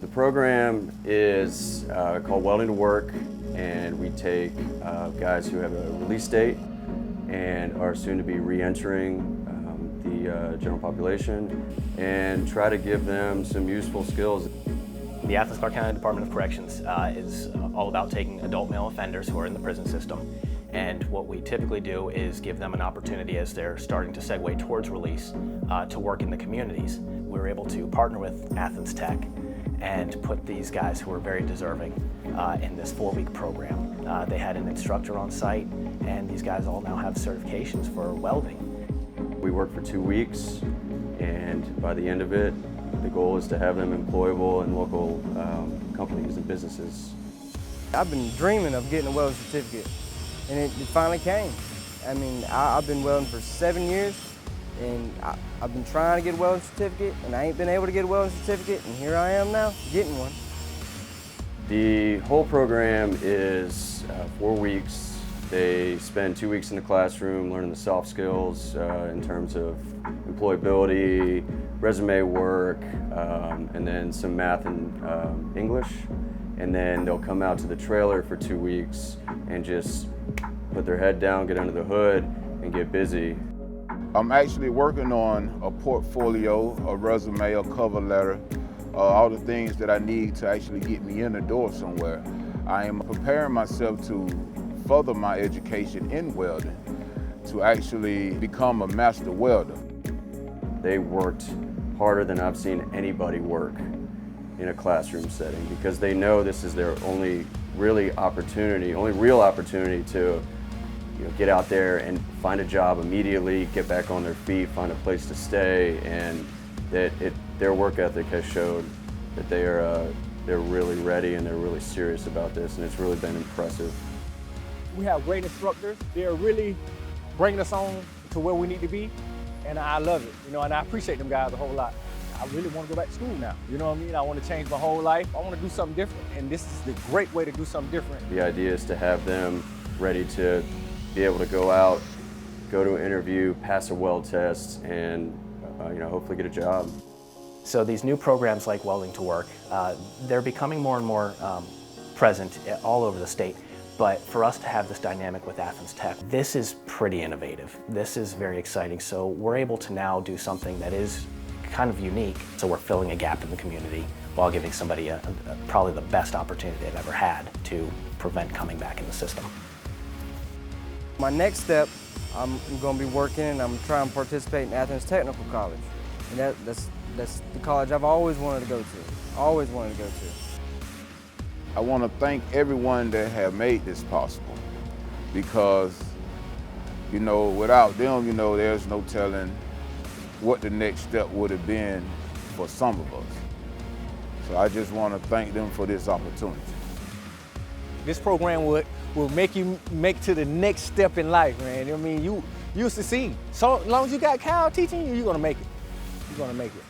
The program is called Welding to Work, and we take guys who have a release date and are soon to be re-entering the general population and try to give them some useful skills. The Athens-Clarke County Department of Corrections is all about taking adult male offenders who are in the prison system, and what we typically do is give them an opportunity as they're starting to segue towards release to work in the communities. We were able to partner with Athens-Tech and put these guys who are very deserving in this 4-week program. They had an instructor on site, and these guys all now have certifications for welding. We work for 2 weeks, and by the end of it, the goal is to have them employable in local companies and businesses. I've been dreaming of getting a welding certificate, and it finally came. I mean, I've been welding for 7 years, and I've been trying to get a welding certificate, and I ain't been able to get a welding certificate, and here I am now, getting one. The whole program is 4 weeks. They spend 2 weeks in the classroom learning the soft skills in terms of employability, resume work, and then some math and English. And then they'll come out to the trailer for 2 weeks and just put their head down, get under the hood, and get busy. I'm actually working on a portfolio, a resume, a cover letter, all the things that I need to actually get me in the door somewhere. I am preparing myself to further my education in welding to actually become a master welder. They worked harder than I've seen anybody work in a classroom setting because they know this is their only real opportunity to get out there and find a job immediately, get back on their feet, find a place to stay, and that their work ethic has showed that they're really ready and they're really serious about this, and it's really been impressive. We have great instructors. They're really bringing us on to where we need to be, and I love it, and I appreciate them guys a whole lot. I really want to go back to school now, you know what I mean? I want to change my whole life. I want to do something different, and this is the great way to do something different. The idea is to have them ready to be able to go out, go to an interview, pass a weld test, and hopefully get a job. So these new programs like Welding to Work, they're becoming more and more present all over the state. But for us to have this dynamic with Athens-Tech, this is pretty innovative. This is very exciting. So we're able to now do something that is kind of unique. So we're filling a gap in the community while giving somebody probably the best opportunity they've ever had to prevent coming back in the system. My next step, I'm going to be working, and I'm trying to participate in Athens Technical College. And that's the college I've always wanted to go to, always wanted to go to. I want to thank everyone that have made this possible because, without them, there's no telling what the next step would have been for some of us. So I just want to thank them for this opportunity. This program will make you make to the next step in life, man. I mean, you succeed. So as long as you got Kyle teaching you, you're going to make it. You're going to make it.